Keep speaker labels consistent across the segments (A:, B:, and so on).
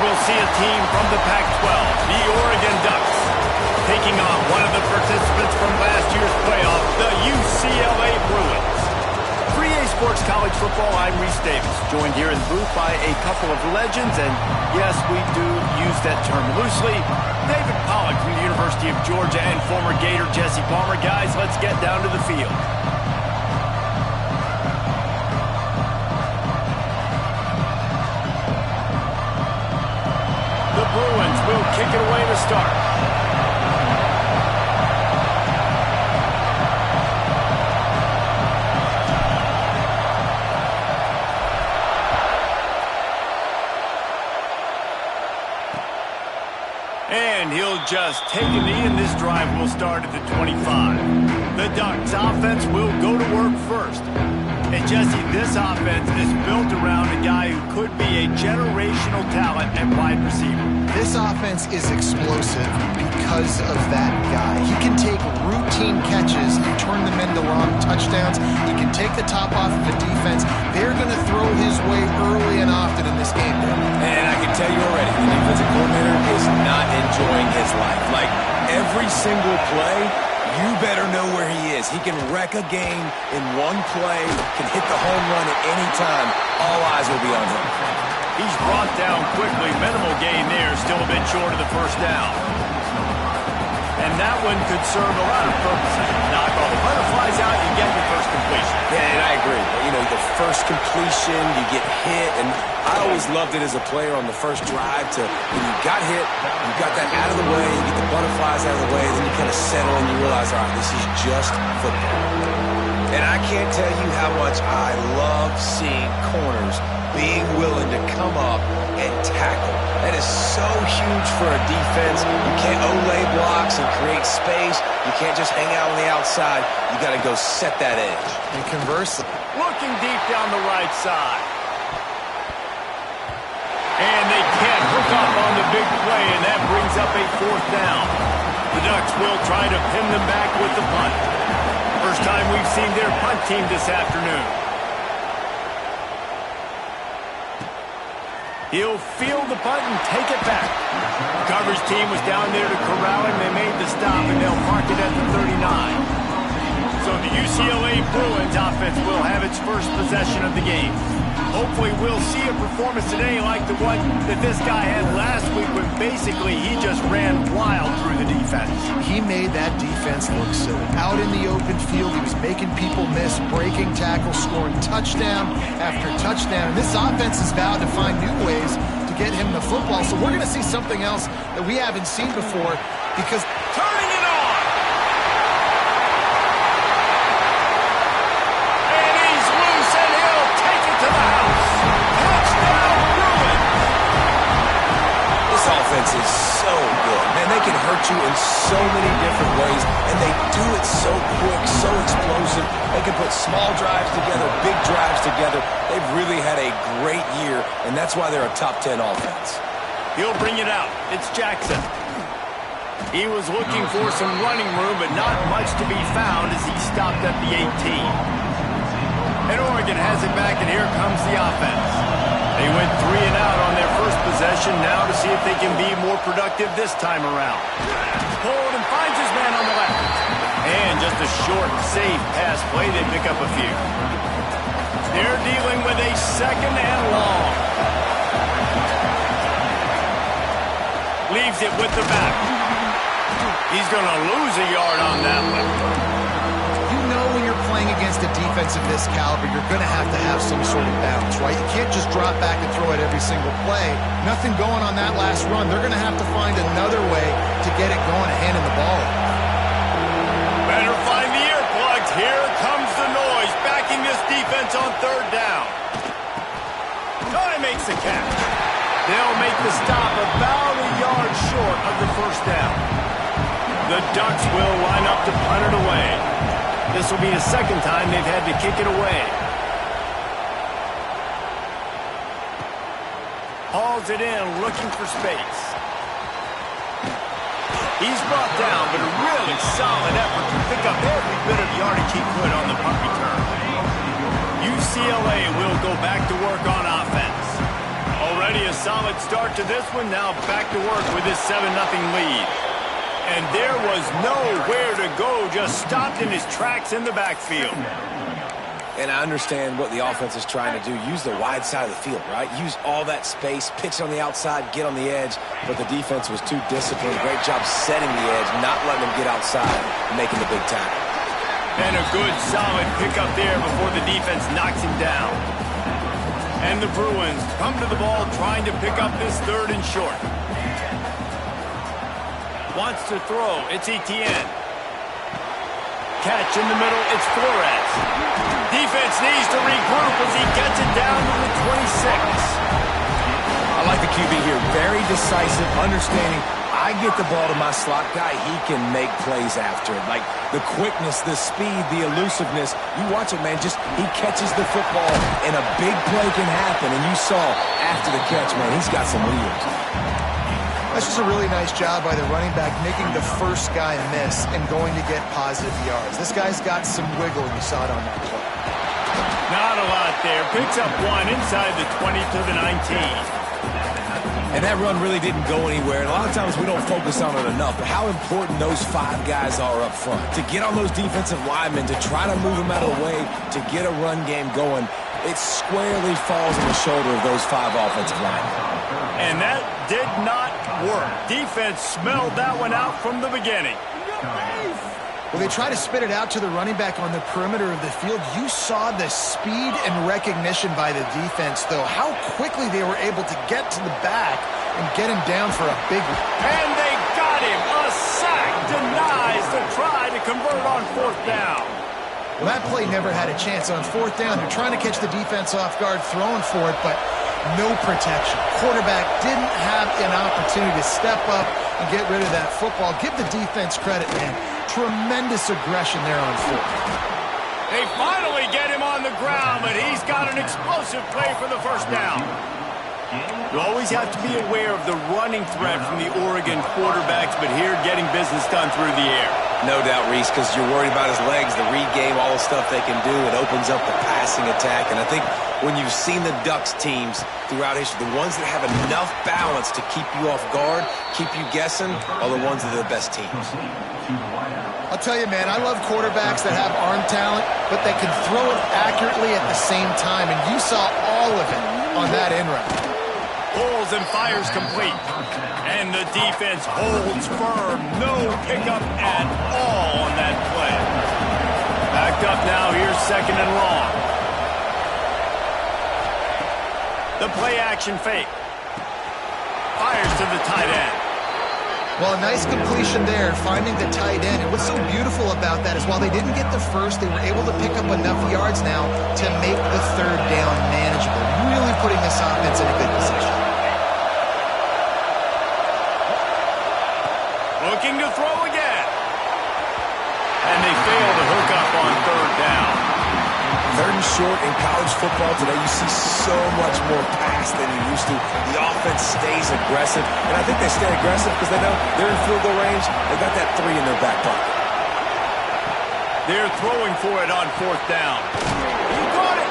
A: we'll see a team from the Pac-12, the Oregon Ducks, taking on one of the participants from last year's playoff, the UCLA Bruins. 3A Sports College Football, I'm Reese Davis, joined here in the booth by a couple of legends, and yes, we do use that term loosely. David Pollack from the University of Georgia and former Gator Jesse Palmer. Guys, let's get down to the field. The Bruins will kick it away to start. And he'll just take a knee, and this drive will start at the 25. The Ducks offense will go to work first. And Jesse, this offense is built around a guy who could be a generational talent at wide receiver.
B: This offense is explosive because of that guy. He can take routine catches and turn them into long touchdowns. He can take the top off of a defense. They're going to throw his way early and often in this game.
C: And I can tell you already, the defensive coordinator is not enjoying his life. Like, every single play, you better know where he is. He can wreck a game in one play, can hit the home run at any time. All eyes will be on him.
A: He's brought down quickly. Minimal gain there, still a bit short of the first down. And that one could serve a lot of purposes. Knock all the butterflies out, you get your first completion.
C: Yeah, and I agree. You know, the first completion, you get hit, and I always loved it as a player on the first drive to, when you got hit, you got that out of the way, you get the butterflies out of the way, then you kind of settle and you realize, all right, this is just football. And I can't tell you how much I love seeing corners being willing to come up and tackle. That is so huge for a defense. You can't olay blocks and create space. You can't just hang out on the outside. You got to go set that edge.
B: And conversely,
A: looking deep down the right side. And they can't hook up on the big play, and that brings up a fourth down. The Ducks will try to pin them back with the punt. First time we've seen their punt team this afternoon. He'll field the punt and take it back. The coverage team was down there to corral him. They made the stop, and they'll mark it at the 39. So the UCLA Bruins offense will have its first possession of the game. Hopefully we'll see a performance today like the one that this guy had last week when basically he just ran wild through the defense.
B: he made that defense look silly. Out in the open field, he was making people miss, breaking tackles, scoring touchdown after touchdown. And this offense is vowed to find new ways to get him the football. So we're going to see something else that we haven't seen before because
A: turning it on. And he's loose and he'll take it to the house. Touchdown Bruins.
C: This offense is so good. Man, they can hurt you in so many different ways, and they do it so quick, so explosive. They can put small drives together, big drives together. They've really had a great year, and that's why they're a top 10 offense.
A: He'll bring it out. It's Jackson. He was looking for some running room, but not much to be found as he stopped at the 18. And Oregon has it back, and here comes the offense. They went 3 and out on their first possession, now to see if they can be more productive this time around. Pulled and finds his man on the left. And just a short, safe pass play, they pick up a few. They're dealing with a second and long. Leaves it with the back. He's going to lose a yard on that one.
B: you know when you're playing against a defense of this caliber, you're going to have some sort of balance, right? You can't just drop back and throw it every single play. Nothing going on that last run. They're going to have to find another way to get it going and handing the ball.
A: Better find the earplugs. Here comes the noise, backing this defense on third down. Ty makes the catch. They'll make the stop about a yard short of the first down. The Ducks will line up to punt it away. This will be the second time they've had to kick it away. Hauls it in, looking for space. He's brought down, but a really solid effort to pick up every bit of yardage he could on the punt return. UCLA will go back to work on offense. Already Already a solid start to this one. Now back to work with this 7-0 lead. And there was nowhere to go. Just stopped in his tracks in the backfield.
C: And I understand what the offense is trying to do. Use the wide side of the field, right? Use all that space, pitch on the outside, get on the edge. But the defense was too disciplined. Great job setting the edge, not letting them get outside and making the big tackle.
A: And a good, solid pickup there before the defense knocks him down. And the Bruins come to the ball trying to pick up this 3rd and short. Wants to throw. It's Etienne. Catch in the middle. It's Flores. Defense needs to regroup as he gets it down to the 26.
C: I like the QB here. Very decisive, understanding. I get the ball to my slot guy, he can make plays after it. Like the quickness, the speed, the elusiveness. You watch it, man. Just he catches the football and a big play can happen. And you saw after the catch, man, he's got some wheels.
B: That's just a really nice job by the running back, making the first guy miss and going to get positive yards. This guy's got some wiggle, and you saw it on that play.
A: Not a lot there. Picks up 1 inside the 20 to the 19.
C: And that run really didn't go anywhere. And a lot of times we don't focus on it enough. But how important those 5 guys are up front. To get on those defensive linemen, to try to move them out of the way, to get a run game going, it squarely falls on the shoulder of those 5 offensive linemen.
A: And that did not work. Defense smelled that one out from the beginning.
B: Well, they try to spit it out to the running back on the perimeter of the field. You saw the speed and recognition by the defense, though. How quickly they were able to get to the back and get him down for a big one.
A: And they got him. A sack denies the try to convert on 4th down.
B: Well, that play never had a chance on 4th down. They're trying to catch the defense off guard, throwing for it, but no protection. Quarterback didn't have an opportunity to step up and get rid of that football. Give the defense credit, man. Tremendous aggression there on 4th.
A: They finally get him on the ground, but he's got an explosive play for the 1st down. You always have to be aware of the running threat from the Oregon quarterbacks, but here getting business done through the air.
C: No doubt, Reese, because you're worried about his legs, the read game, all the stuff they can do. It opens up the passing attack. And I think when you've seen the Ducks teams throughout history, the ones that have enough balance to keep you off guard, keep you guessing, are the ones that are the best teams.
B: I'll tell you, man, I love quarterbacks that have arm talent, but that can throw it accurately at the same time. And you saw all of it on that in route.
A: Pulls and fires complete. And the defense holds firm. No pickup at all on that play. Backed up now. Here's 2nd and long. The play action fake. Fires to the tight end.
B: Well, a nice completion there, finding the tight end. And what's so beautiful about that is while they didn't get the first, they were able to pick up enough yards now to make the 3rd down manageable. Really putting this offense in a good position.
A: Looking to throw again. And they fail to hook up on 3rd down.
C: 3rd and short in college football today, you see so much more pass than you used to. The offense stays aggressive, and I think they stay aggressive because they know they're in field goal range. They got that 3 in their back pocket.
A: They're throwing for it on 4th down. He got it.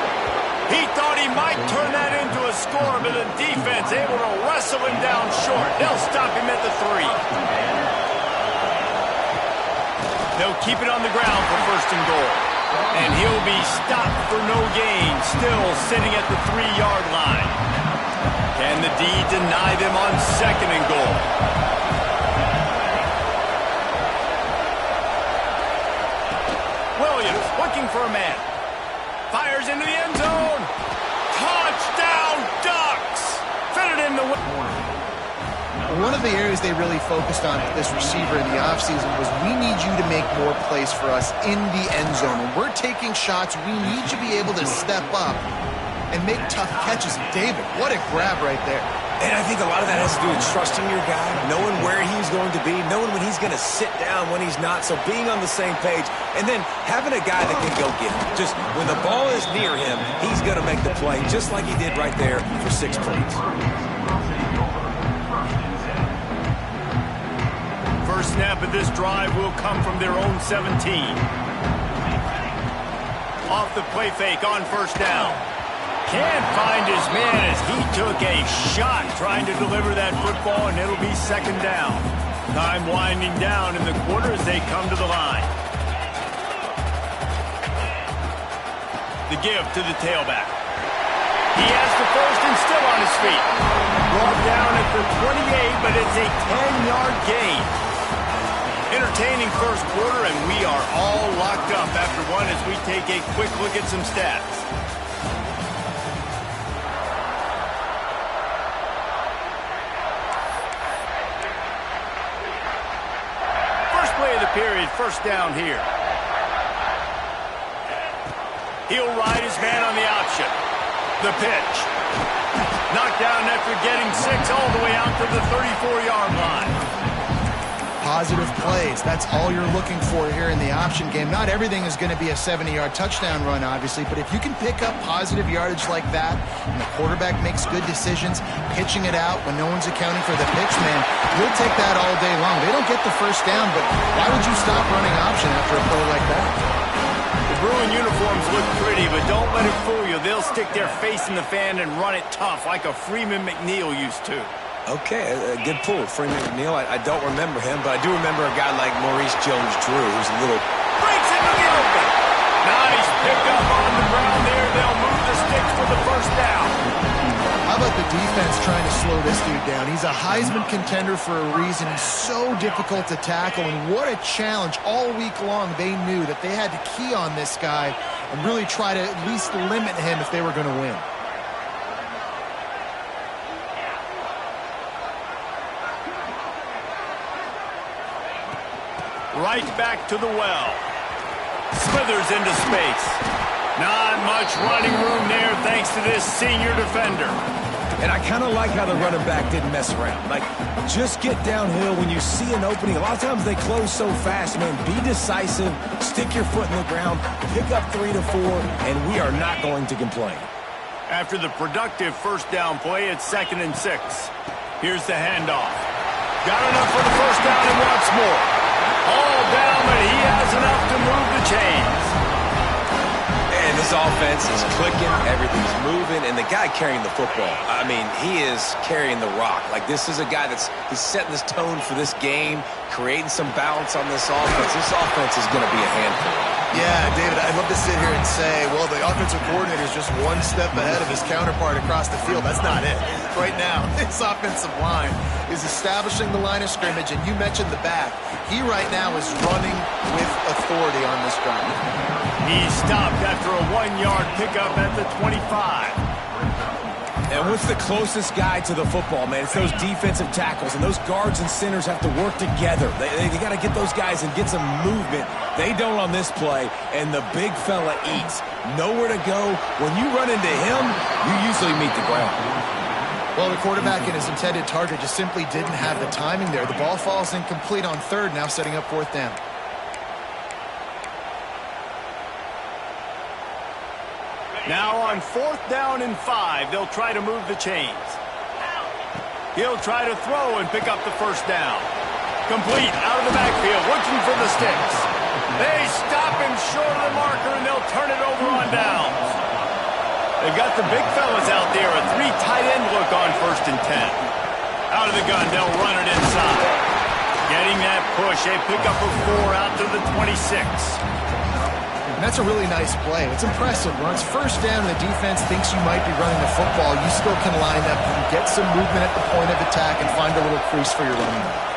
A: He thought he might turn that into a score, but the defense able to wrestle him down short. They'll stop him at the 3. They'll keep it on the ground for 1st and goal. And he'll be stopped for no gain, still sitting at the 3-yard line. Can the D deny them on 2nd and goal? Williams looking for a man. Fires into the end zone. Touchdown, Ducks! Fit it in the...
B: One of the areas they really focused on with this receiver in the offseason was we need you to make more plays for us in the end zone. When we're taking shots, we need you to be able to step up and make tough catches. David, what a grab right there.
C: And I think a lot of that has to do with trusting your guy, knowing where he's going to be, knowing when he's going to sit down, when he's not. So being on the same page, and then having a guy that can go get him. Just when the ball is near him, he's going to make the play, just like he did right there for 6 points.
A: First snap of this drive will come from their own 17. Off the play fake on 1st down. Can't find his man as he took a shot trying to deliver that football, and it'll be second down. Time winding down in the quarter as they come to the line. The give to the tailback. He has the first and still on his feet. Brought down at the 28, but it's a 10-yard gain. Entertaining first quarter, and we are all locked up after one as we take a quick look at some stats. First play of the period, first down here. He'll ride his man on the option. The pitch. Knocked down after getting 6 all the way out to the 34-yard line.
B: Positive plays. That's all you're looking for here in the option game. Not everything is going to be a 70-yard touchdown run, obviously, but if you can pick up positive yardage like that, and the quarterback makes good decisions, pitching it out when no one's accounting for the pitch, man, you'll take that all day long. They don't get the first down, but why would you stop running option after a play like that?
A: The Bruin uniforms look pretty, but don't let it fool you. They'll stick their face in the fan and run it tough like a Freeman McNeil used to.
C: Okay, a good pull. Freeman McNeil, I don't remember him, but I do remember a guy like Maurice Jones-Drew, who's a little...
A: Breaks into the open. Nice pickup on the ground there. They'll move the sticks for the first down.
B: How about the defense trying to slow this dude down? He's a Heisman contender for a reason. He's so difficult to tackle, and what a challenge. All week long, they knew that they had to key on this guy and really try to at least limit him if they were going to win.
A: Right back to the well. Smithers into space. Not much running room there thanks to this senior defender.
C: And I kind of like how the running back didn't mess around. Like, just get downhill when you see an opening. A lot of times they close so fast, man. Be decisive, stick your foot in the ground, pick up 3 to 4, and we are not going to complain.
A: After the productive first down play, it's 2nd and 6. Here's the handoff. Got enough for the first down and wants more. All down, but he has enough to move the chains.
C: And this offense is clicking, everything's moving, and the guy carrying the football, I mean, he is carrying the rock. Like, this is a guy he's setting this tone for this game, creating some balance on this offense. This offense is going to be a handful.
B: Yeah, David, I'd love to sit here and say, well, the offensive coordinator is just one step ahead of his counterpart across the field. That's not it. Right now, this offensive line is establishing the line of scrimmage, and you mentioned the back. He right now is running with authority on this drive.
A: He stopped after a 1-yard pickup at the 25.
C: And what's the closest guy to the football, man? It's those defensive tackles, and those guards and centers have to work together. They got to get those guys and get some movement. They don't on this play, and the big fella eats. Nowhere to go. When you run into him, you usually meet the ground.
B: Well, the quarterback and his intended target just simply didn't have the timing there. The ball falls incomplete on 3rd, now setting up 4th down.
A: Now on 4th down and 5, they'll try to move the chains. He'll try to throw and pick up the first down. Complete out of the backfield, looking for the sticks. They stop him short of the marker, and they'll turn it over on downs. They've got the big fellas out there, a 3 tight end look on 1st and 10. Out of the gun, they'll run it inside. Getting that push, a pickup of 4 out to the 26.
B: And that's a really nice play. It's impressive. When it's first down and the defense thinks you might be running the football, you still can line up and get some movement at the point of attack and find a little crease for your running back.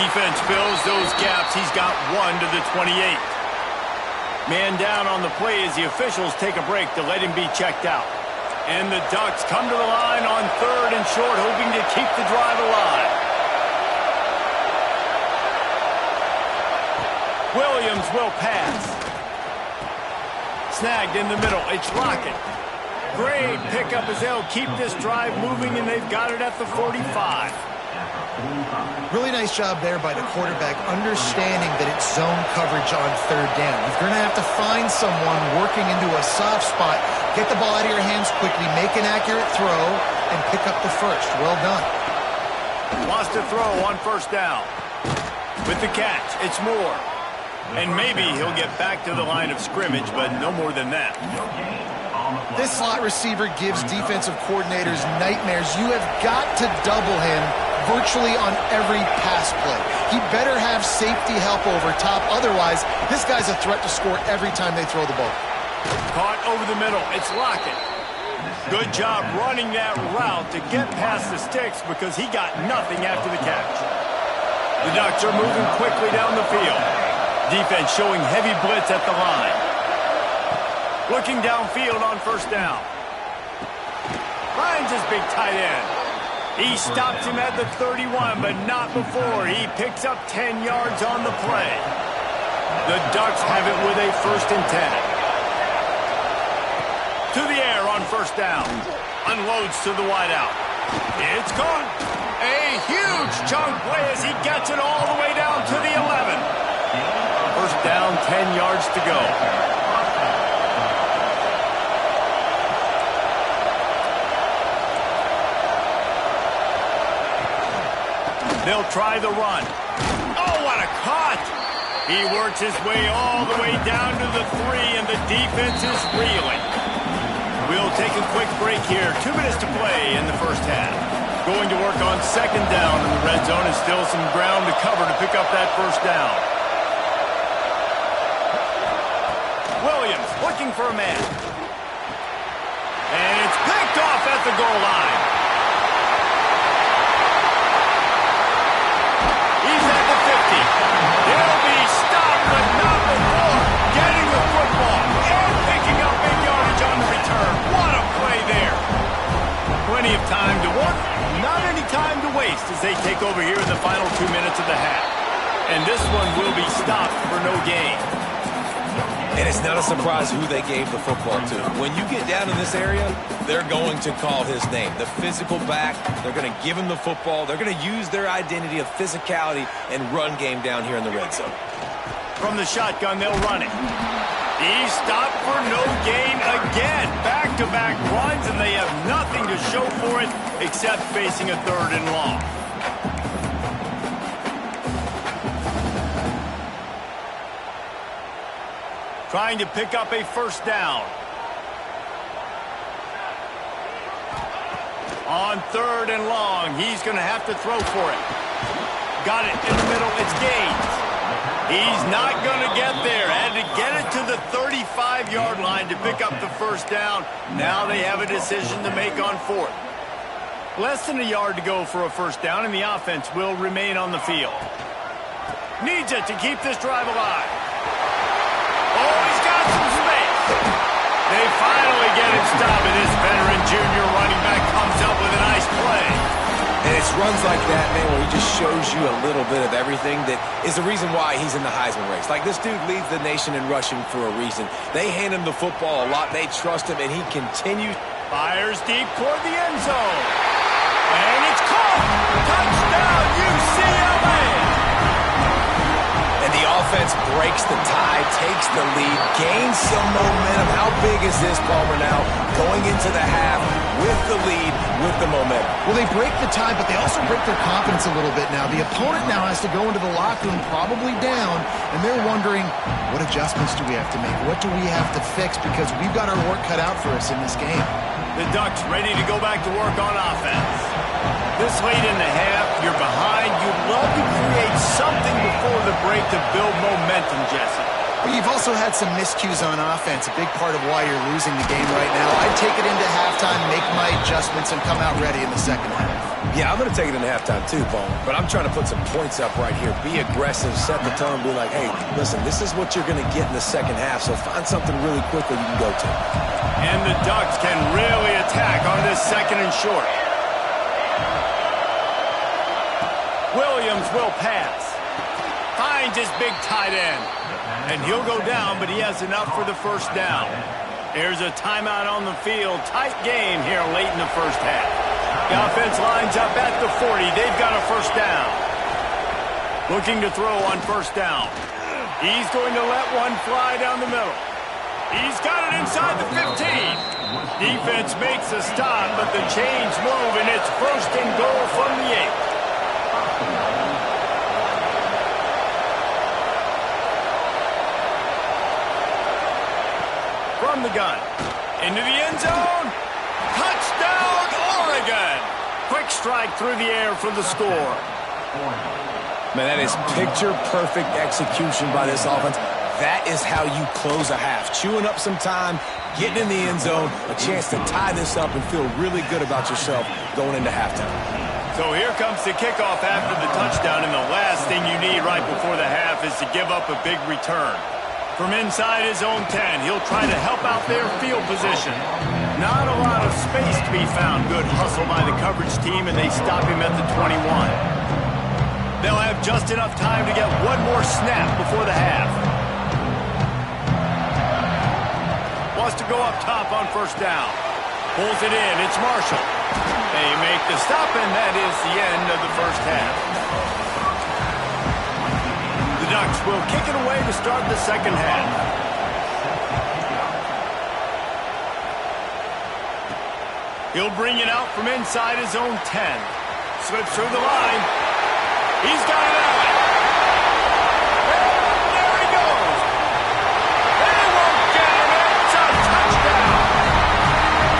A: Defense fills those gaps. He's got 1 to the 28. Man down on the play as the officials take a break to let him be checked out. And the Ducks come to the line on 3rd and short, hoping to keep the drive alive. Williams will pass. Snagged in the middle. It's Rocket. Great pickup as they'll keep this drive moving, and they've got it at the 45.
B: Really nice job there by the quarterback, understanding that it's zone coverage on 3rd down. If you're going to have to find someone working into a soft spot, get the ball out of your hands quickly, make an accurate throw, and pick up the first. Well done.
A: Lost a throw on 1st down. With the catch, it's Moore. And maybe he'll get back to the line of scrimmage, but no more than that.
B: This slot receiver gives defensive coordinators nightmares. You have got to double him virtually on every pass play. He better have safety help over top. Otherwise, this guy's a threat to score every time they throw the ball.
A: Caught over the middle. It's Lockett. Good job running that route to get past the sticks because he got nothing after the catch. The Ducks are moving quickly down the field. Defense showing heavy blitz at the line. Looking downfield on first down. Finds his big tight end. He stops him at the 31, but not before. He picks up 10 yards on the play. The Ducks have it with a 1st and 10. To the air on first down. Unloads to the wideout. It's caught. A huge chunk play as he gets it all the way down to the 11. First down, 10 yards to go. They'll try the run. Oh, what a cut! He works his way all the way down to the 3, and the defense is reeling. We'll take a quick break here. 2 minutes to play in the first half. Going to work on second down in the red zone, and still some ground to cover to pick up that first down. Williams looking for a man. And it's picked off at the goal line. He's at the 50. He'll be stopped, but not before getting the football and picking up big yardage on the return. What a play there. Plenty of time to work, not any time to waste as they take over here in the final 2 minutes of the half. And this one will be stopped for no gain.
C: And it's not a surprise who they gave the football to. When you get down in this area, they're going to call his name. The physical back, they're going to give him the football. They're going to use their identity of physicality and run game down here in the red zone.
A: From the shotgun, they'll run it. He's stopped for no gain again. Back-to-back runs, and they have nothing to show for it except facing a 3rd and long. Trying to pick up a first down. On 3rd and long, he's going to have to throw for it. Got it in the middle. It's Gaines. He's not going to get there. Had to get it to the 35-yard line to pick up the first down. Now they have a decision to make on 4th. Less than a yard to go for a first down, and the offense will remain on the field. Needs it to keep this drive alive. Oh, he's got some space. They finally get it stopped, and this veteran junior running back comes up with a nice play.
C: And it's runs like that, man, where he just shows you a little bit of everything that is the reason why he's in the Heisman race. Like, this dude leads the nation in rushing for a reason. They hand him the football a lot. They trust him, and he continues.
A: Fires deep toward the end zone. And it's caught. Touchdown, UCLA.
C: And the offense breaks the tie, takes the lead, gains some momentum. How big is this, Palmer, now going into the half with the lead, with the momentum?
B: Well, they break the tie, but they also break their confidence a little bit now. The opponent now has to go into the locker room probably down, and they're wondering, what adjustments do we have to make? What do we have to fix? Because we've got our work cut out for us in this game.
A: The Ducks ready to go back to work on offense. This late in the half, you're behind. You'd love to create something before the break to build momentum, Jesse.
B: But you've also had some miscues on offense, a big part of why you're losing the game right now. I'd take it into halftime, make my adjustments, and come out ready in the second half.
C: Yeah, I'm going to take it into halftime too, Paul. But I'm trying to put some points up right here. Be aggressive, set the tone, be like, hey, listen, this is what you're going to get in the second half, so find something really quickly you can go to.
A: And the Ducks can really attack on this 2nd and short. Williams will pass. Finds his big tight end. And he'll go down, but he has enough for the first down. There's a timeout on the field. Tight game here late in the first half. The offense lines up at the 40. They've got a first down. Looking to throw on first down. He's going to let one fly down the middle. He's got it inside the 15. Defense makes a stop, but the chains move, and it's 1st and goal from the 8. Into the end zone. Touchdown, Oregon. Quick strike through the air for the score.
C: Man, that is picture-perfect execution by this offense. That is how you close a half. Chewing up some time, getting in the end zone, a chance to tie this up and feel really good about yourself going into halftime.
A: So here comes the kickoff after the touchdown, and the last thing you need right before the half is to give up a big return. From inside his own 10, he'll try to help out their field position. Not a lot of space to be found. Good hustle by the coverage team, and they stop him at the 21. They'll have just enough time to get one more snap before the half. Wants to go up top on first down. Pulls it in. It's Marshall. They make the stop, and that is the end of the first half. The Ducks will kick it away to start the second half. He'll bring it out from inside his own 10. Slips through the line. He's got it out. And there he goes. They won't get him. It's a touchdown.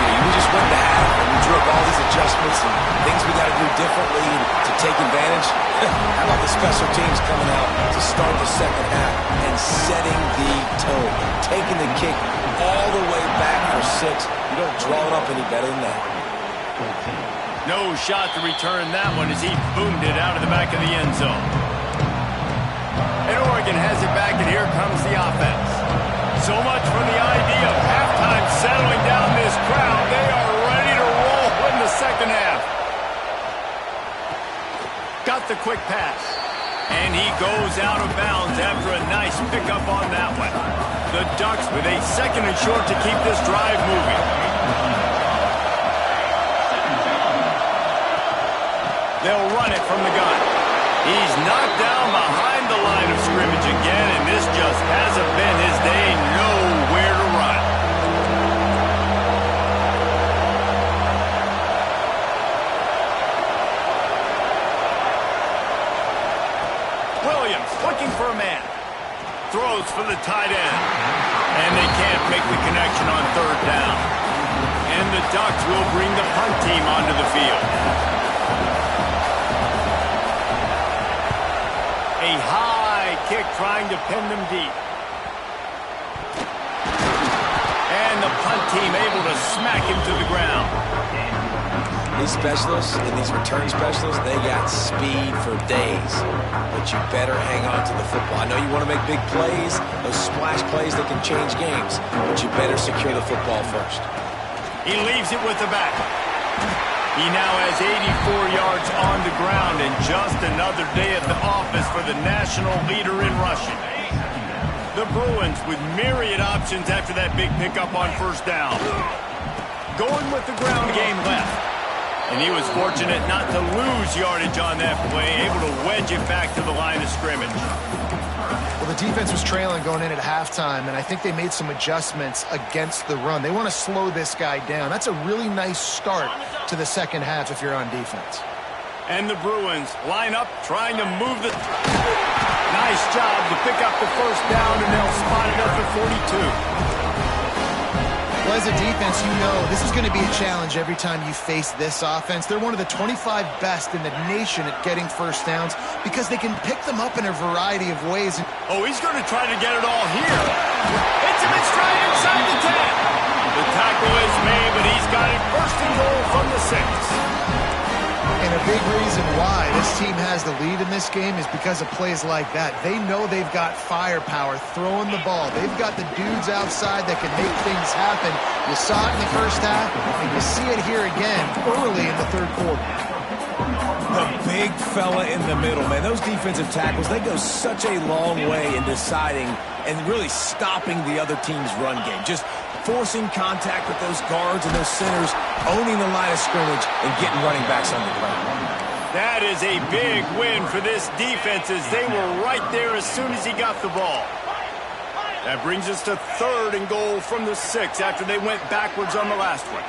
C: We just went to half and we drew up all these adjustments and things we got to do differently to take advantage. How about the special teams coming out to start the second half and setting the tone, taking the kick all the way back for 6. You don't draw it up any better than that.
A: No shot to return that one as he boomed it out of the back of the end zone. And Oregon has it back, and here comes the offense. So much for the idea of halftime settling down this crowd. They are ready to roll in the second half. Got the quick pass. And he goes out of bounds after a nice pickup on that one. The Ducks with a second and short to keep this drive moving. They'll run it from the gun. He's knocked down behind the line of scrimmage again, and this just hasn't been his day. Nowhere to run. Williams looking for a man. Throws for the tight end. And they can't make the connection on third down. And the Ducks will bring the punt team onto the field. A high kick trying to pin them deep. And the punt team able to smack him to the ground.
C: These specialists and these return specialists, they got speed for days. But you better hang on to the football. I know you want to make big plays, those splash plays that can change games, but you better secure the football first.
A: He leaves it with the back. He now has 84 yards on the ground, and just another day at the office for the national leader in rushing. The Bruins with myriad options after that big pickup on first down. Going with the ground game left. And he was fortunate not to lose yardage on that play, able to wedge it back to the line of scrimmage.
B: Well, the defense was trailing going in at halftime, and I think they made some adjustments against the run. They want to slow this guy down. That's a really nice start to the second half if you're on defense.
A: And the Bruins line up, trying to move the... Nice job to pick up the first down, and they'll spot it up at 42.
B: Well, as a defense, you know this is going to be a challenge every time you face this offense. They're one of the 25 best in the nation at getting first downs because they can pick them up in a variety of ways.
A: Oh, he's going to try to get it all here. Hits him in stride inside the 10. The tackle is made, but he's got it first and goal from the 6.
B: And a big reason why this team has the lead in this game is because of plays like that. They know they've got firepower throwing the ball. They've got the dudes outside that can make things happen. You saw it in the first half, and you see it here again early in the third quarter.
C: The big fella in the middle, man. Those defensive tackles, they go such a long way in deciding and really stopping the other team's run game. Just forcing contact with those guards and those centers, owning the line of scrimmage, and getting running backs on the ground.
A: That is a big win for this defense as they were right there as soon as he got the ball. That brings us to third and goal from the 6 after they went backwards on the last one.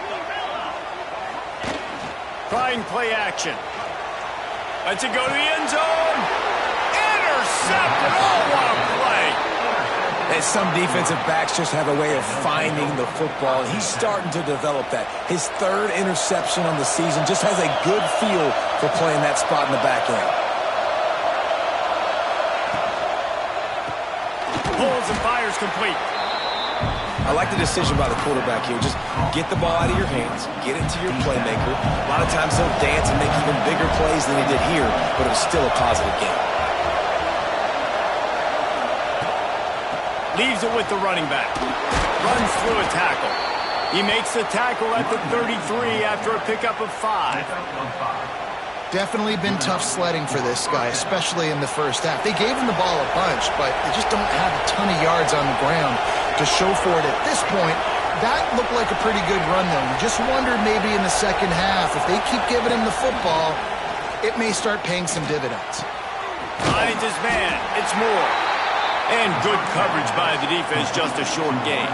A: Trying play action. Lets it go to the end zone. Intercepted. Oh, what a play.
C: And some defensive backs just have a way of finding the football, and he's starting to develop that. His third interception on the season, just has a good feel for playing that spot in the back end.
A: Pulls and fires complete.
C: I like the decision by the quarterback here. Just get the ball out of your hands, get it to your playmaker. A lot of times he'll dance and make even bigger plays than he did here, but it was still a positive game.
A: Leaves it with the running back. Runs through a tackle. He makes the tackle at the 33 after a pickup of 5.
B: Definitely been tough sledding for this guy, especially in the first half. They gave him the ball a bunch, but they just don't have a ton of yards on the ground to show for it at this point. That looked like a pretty good run, though. You just wondered maybe in the second half, if they keep giving him the football, it may start paying some dividends.
A: Finds his man. It's Moore. And good coverage by the defense, just a short gain.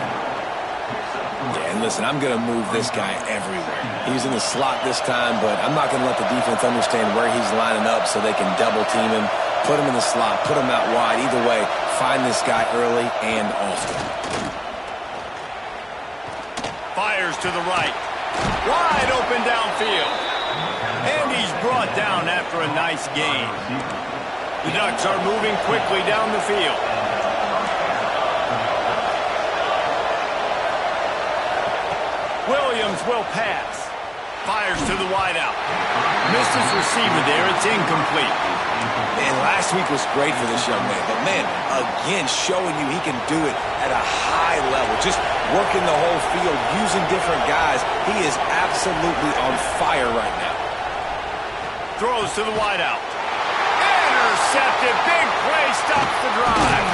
C: Yeah, and listen, I'm going to move this guy everywhere. He's in the slot this time, but I'm not going to let the defense understand where he's lining up so they can double team him, put him in the slot, put him out wide. Either way, find this guy early and often.
A: Fires to the right. Wide open downfield. And he's brought down after a nice gain. The Ducks are moving quickly down the field. Williams will pass. Fires to the wideout. Missed his receiver there. It's incomplete.
C: Man, last week was great for this young man. But, man, again, showing you he can do it at a high level. Just working the whole field, using different guys. He is absolutely on fire right now.
A: Throws to the wideout. Intercepted. Big play stops the drive.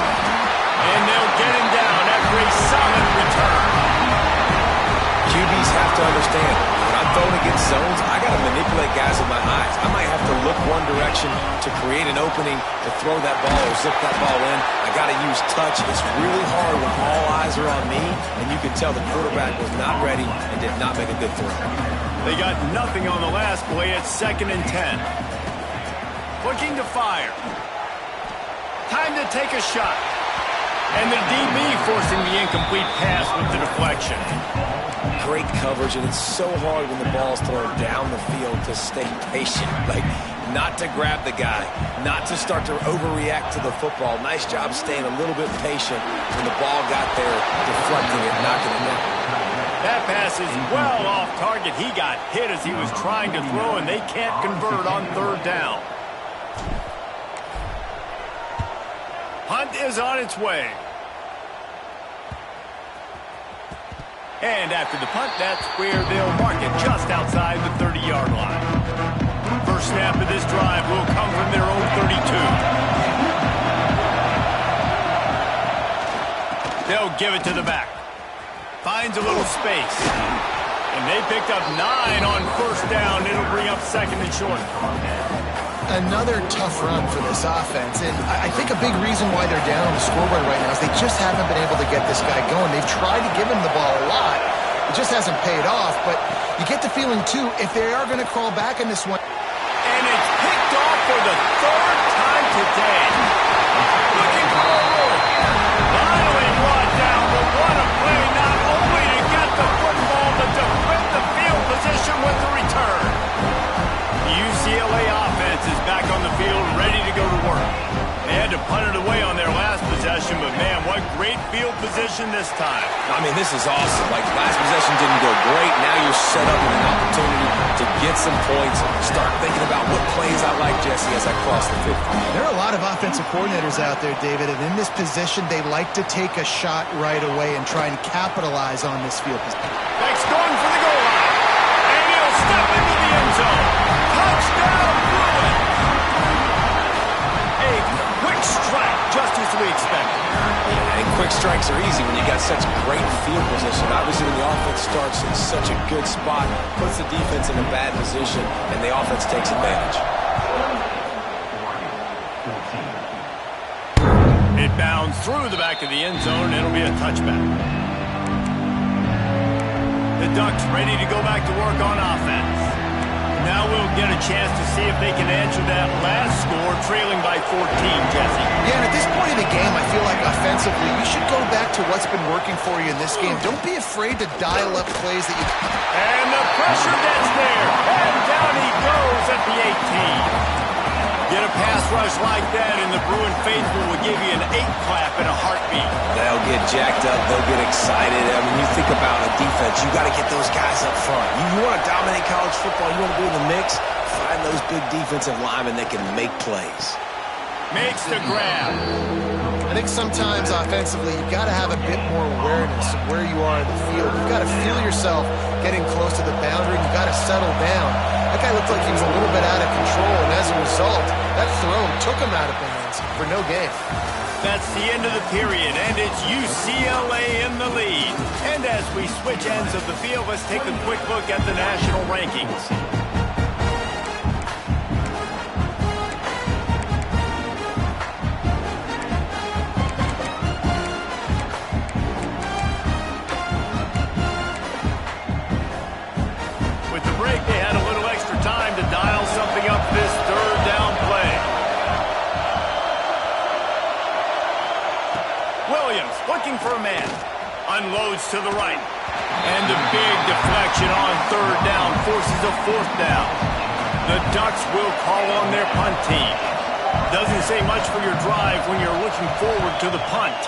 A: And they'll get him down after a solid return.
C: QBs have to understand, when I'm throwing against zones, I got to manipulate guys with my eyes. I might have to look one direction to create an opening to throw that ball or zip that ball in. I got to use touch. It's really hard when all eyes are on me, and you can tell the quarterback was not ready and did not make a good throw.
A: They got nothing on the last play at 2nd and 10. Looking to fire. Time to take a shot. And the DB forcing the incomplete pass with the deflection.
C: Great coverage, and it's so hard when the ball's thrown down the field to stay patient. Like, not to grab the guy, not to start to overreact to the football. Nice job staying a little bit patient when the ball got there, deflecting it, knocking it down.
A: That pass is well off target. He got hit as he was trying to throw, and they can't convert on 3rd down. Punt is on its way. And after the punt, that's where they'll mark it, just outside the 30-yard line. First snap of this drive will come from their own 32. They'll give it to the back. Finds a little space. And they picked up 9 on 1st down. It'll bring up 2nd and short.
B: Another tough run for this offense, and I think a big reason why they're down on the scoreboard right now is they just haven't been able to get this guy going. They've tried to give him the ball a lot. It just hasn't paid off, but you get the feeling, too, if they are going to crawl back in this one.
A: And it's picked off for the 3rd time today. Looking for a roll. Finally brought down, but what a play, not only to get the football, but to flip the field position with the return. The UCLA offense is back on the field, ready to go to work. They had to punt it away on their last possession, but man, what great field position this time.
C: I mean, this is awesome. Like, last possession didn't go great. Now you're set up with an opportunity to get some points. Start thinking about what plays I like, Jesse, as I cross the 50.
B: There are a lot of offensive coordinators out there, David, and in this position, they like to take a shot right away and try and capitalize on this field position.
A: Beck's going for the goal line. And he'll step into the end zone. Touchdown, Bruins! A quick strike, just as we expected.
C: And quick strikes are easy when you got such great field position. Obviously, when the offense starts in such a good spot, puts the defense in a bad position, and the offense takes advantage.
A: It bounds through the back of the end zone. It'll be a touchback. The Ducks ready to go back to work on offense. Now we'll get a chance to see if they can answer that last score, trailing by 14, Jesse.
B: Yeah, and at this point in the game, I feel like offensively, you should go back to what's been working for you in this game. Don't be afraid to dial up plays that you...
A: And the pressure gets there, and down he goes at the 18. Get a pass rush like that, and the Bruin faithful will give you an 8-clap in a heartbeat.
C: They'll get jacked up. They'll get excited. I mean, you think about a defense, you got to get those guys up front. You want to dominate college football, you want to be in the mix, find those big defensive linemen that can make plays.
A: Makes the grab.
B: I think sometimes offensively, you've got to have a bit more awareness of where you are in the field. You've got to feel yourself getting close to the boundary. You've got to settle down. That guy looked like he was a little bit out of control, and as a result, that throw took him out of bounds for no gain.
A: That's the end of the period, and it's UCLA in the lead. And as we switch ends of the field, let's take a quick look at the national rankings. With the break, they had a little extra time to dial something up this third down play. Williams looking for a man. Unloads to the right. And a big deflection on third down forces a fourth down. The Ducks will call on their punt team. Doesn't say much for your drive when you're looking forward to the punt.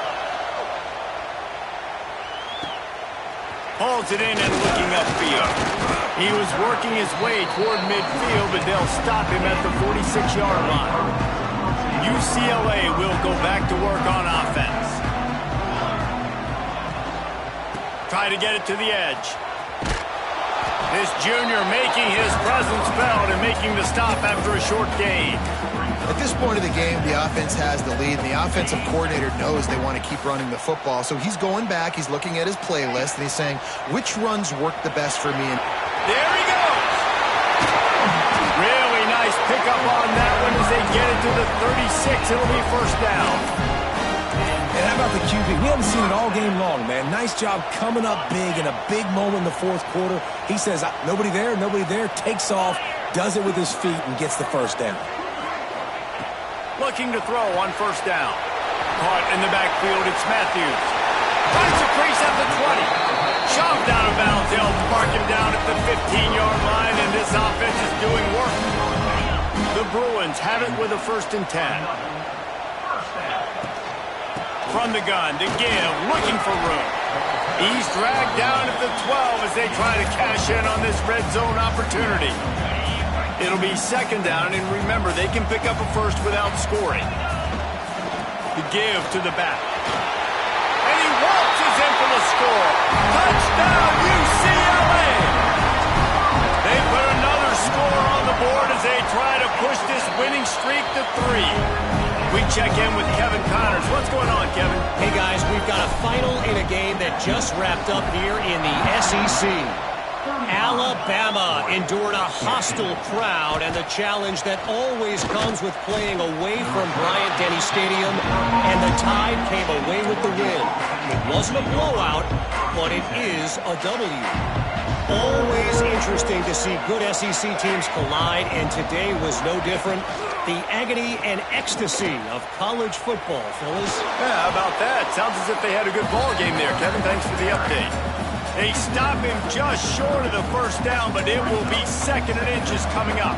A: Hauls it in and looking upfield. He was working his way toward midfield, but they'll stop him at the 46-yard line. UCLA will go back to work on offense. Try to get it to the edge. This junior making his presence felt and making the stop after a short gain.
B: At this point of the game, the offense has the lead, and the offensive coordinator knows they want to keep running the football. So he's going back, he's looking at his playlist, and he's saying, which runs work the best for me? And
A: there he goes! Really nice pickup on that one as they get it to the 36. It'll be first down.
C: And how about the QB? We haven't seen it all game long, man. Nice job coming up big in a big moment in the fourth quarter. He says, nobody there, takes off, does it with his feet, and gets the first down.
A: Looking to throw on first down. Caught in the backfield, it's Matthews. Finds a crease at the 20. Shoved out of bounds. They'll mark him down at the 15-yard line, and this offense is doing work. The Bruins have it with a 1st and 10. From the gun to give, looking for room. He's dragged down at the 12 as they try to cash in on this red zone opportunity. It'll be 2nd down, and remember, they can pick up a first without scoring. The give to the back. And he waltzes in for the score. Touchdown, UCLA! They put another score on the board as they try to push this winning streak to 3. We check in with Kevin Connors. What's going on, Kevin?
D: Hey, guys, we've got a final in a game that just wrapped up here in the SEC. Alabama endured a hostile crowd and the challenge that always comes with playing away from Bryant-Denny Stadium, and the Tide came away with the win. It wasn't a blowout, but it is a W. Always interesting to see good SEC teams collide, and today was no different. The agony and ecstasy of college football, fellas.
A: Yeah, how about that? Sounds as if they had a good ball game there, Kevin. Thanks for the update. They stop him just short of the first down, but it will be 2nd and inches coming up.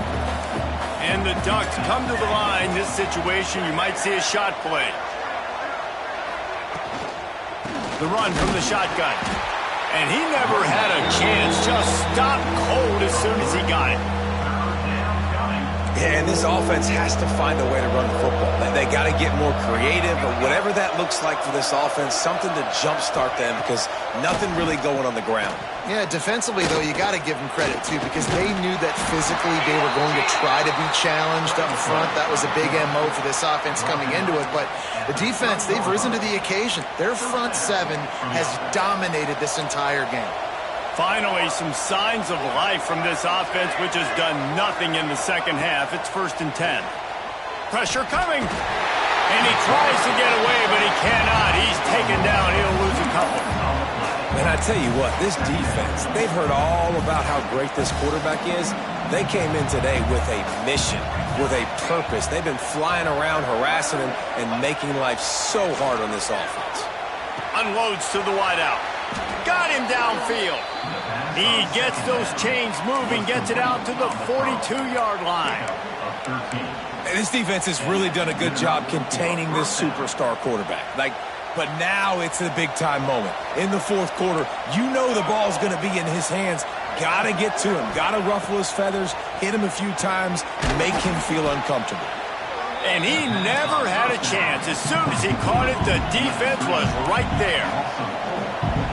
A: And the Ducks come to the line. This situation, you might see a shot play. The run from the shotgun. And he never had a chance. Just stopped cold as soon as he got it.
C: Yeah, and this offense has to find a way to run the football. They got to get more creative, or whatever that looks like for this offense, something to jumpstart them, because nothing really going on the ground.
B: yeah, defensively, though, you got to give them credit, too, because they knew that physically they were going to try to be challenged up front. That was a big MO for this offense coming into it. But the defense, they've risen to the occasion. Their front 7 has dominated this entire game.
A: Finally, some signs of life from this offense, which has done nothing in the second half. It's 1st and 10. Pressure coming. And he tries to get away, but he cannot. He's taken down. He'll lose a couple.
C: And I tell you what, this defense, they've heard all about how great this quarterback is. They came in today with a mission, with a purpose. They've been flying around, harassing him, and making life so hard on this offense.
A: Unloads to the wideout. Got him downfield. He gets those chains moving, gets it out to the 42-yard line.
C: And this defense has really done a good job containing this superstar quarterback. But now it's a big-time moment. In the fourth quarter, you know the ball's going to be in his hands. Got to get to him. Got to ruffle his feathers, hit him a few times, make him feel uncomfortable.
A: And he never had a chance. As soon as he caught it, the defense was right there.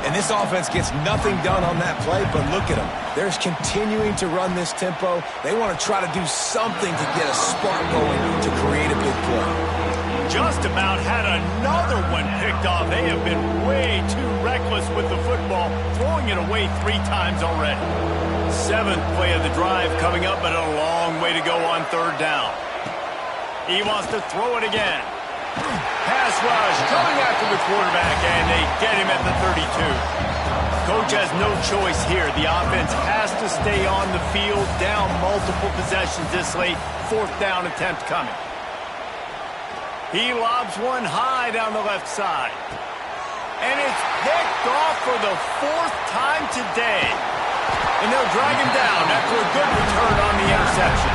C: And this offense gets nothing done on that play, but look at them. They're continuing to run this tempo. They want to try to do something to get a spark going to create a big play.
A: Just about had another one picked off. They have been way too reckless with the football, throwing it away 3 times already. 7th play of the drive coming up, but a long way to go on 3rd down. He wants to throw it again. Pass rush coming after the quarterback, and they get him at the 32. Coach has no choice here. The offense has to stay on the field, down multiple possessions this late. 4th down attempt coming. He lobs one high down the left side. And it's picked off for the 4th time today. And they'll drag him down after a good return on the interception.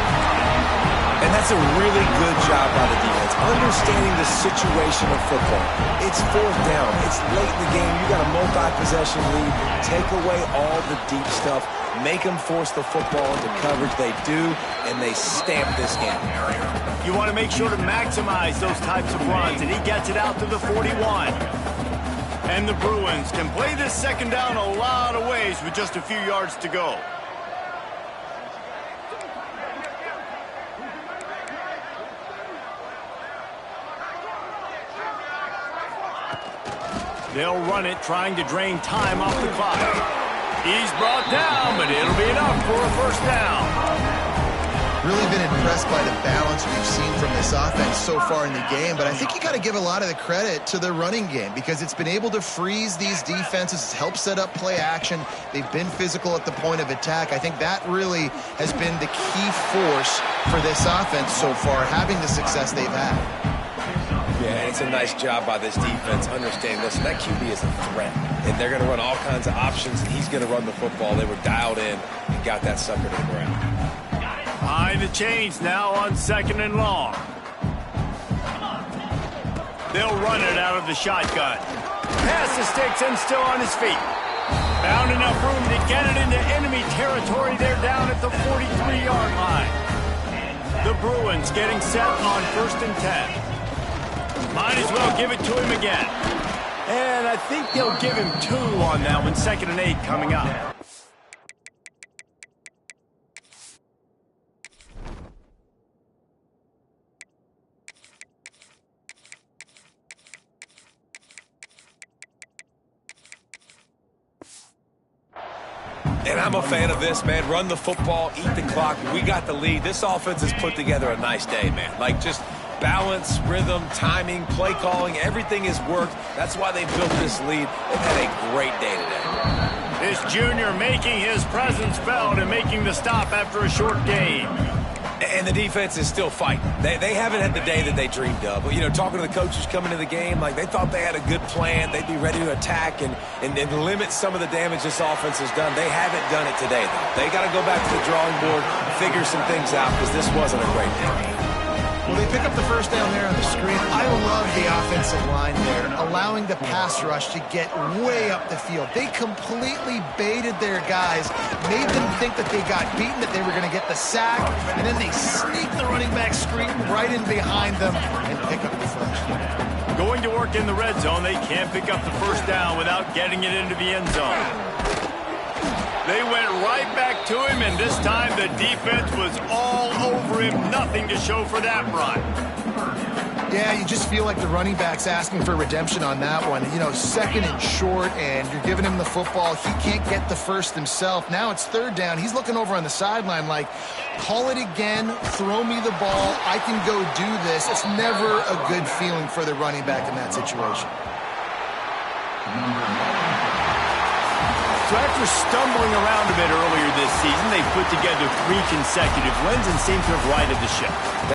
C: And that's a really good job by the defense, understanding the situation of football. It's 4th down. It's late in the game. You got a multi-possession lead. Take away all the deep stuff. Make them force the football into coverage. They do, and they stamp this game.
A: You want to make sure to maximize those types of runs, and he gets it out to the 41. And the Bruins can play this 2nd down a lot of ways with just a few yards to go. They'll run it, trying to drain time off the clock. He's brought down, but it'll be enough for a 1st down.
B: Really been impressed by the balance we've seen from this offense so far in the game, but I think you got to give a lot of the credit to the running game because it's been able to freeze these defenses. It's helped set up play action. They've been physical at the point of attack. I think that really has been the key force for this offense so far, having the success they've had.
C: Yeah, it's a nice job by this defense understanding, listen, that QB is a threat. And they're going to run all kinds of options, and he's going to run the football. They were dialed in and got that sucker to the ground.
A: Behind the chains now on 2nd and long. They'll run it out of the shotgun. Pass the sticks and still on his feet. Found enough room to get it into enemy territory. They're down at the 43-yard line. The Bruins getting set on 1st and 10. Might as well give it to him again. And I think they'll give him 2 on that one. 2nd and 8 coming up.
C: And I'm a fan of this, man. Run the football, eat the clock. We got the lead. This offense has put together a nice day, man. Like, just balance, rhythm, timing, play calling, everything has worked. That's why they built this lead. They've had a great day today.
A: This junior making his presence felt and making the stop after a short game.
C: And the defense is still fighting. They haven't had the day that they dreamed of. You know, talking to the coaches coming into the game, like they thought they had a good plan. They'd be ready to attack and limit some of the damage this offense has done. They haven't done it today, though. They got to go back to the drawing board, figure some things out, because this wasn't a great day.
B: Well, they pick up the 1st down there on the screen. I love the offensive line there, allowing the pass rush to get way up the field. They completely baited their guys, made them think that they got beaten, that they were going to get the sack, and then they sneak the running back screen right in behind them and pick up the 1st.
A: Going to work in the red zone, they can't pick up the 1st down without getting it into the end zone. They went right back to him, and this time the defense was all over him. Nothing to show for that run.
B: Yeah, you just feel like the running back's asking for redemption on that one. You know, 2nd and short, and you're giving him the football. He can't get the 1st himself. Now it's 3rd down. He's looking over on the sideline like, call it again, throw me the ball. I can go do this. It's never a good feeling for the running back in that situation.
A: So after stumbling around a bit earlier this season, they've put together 3 consecutive wins and seem to have righted the ship.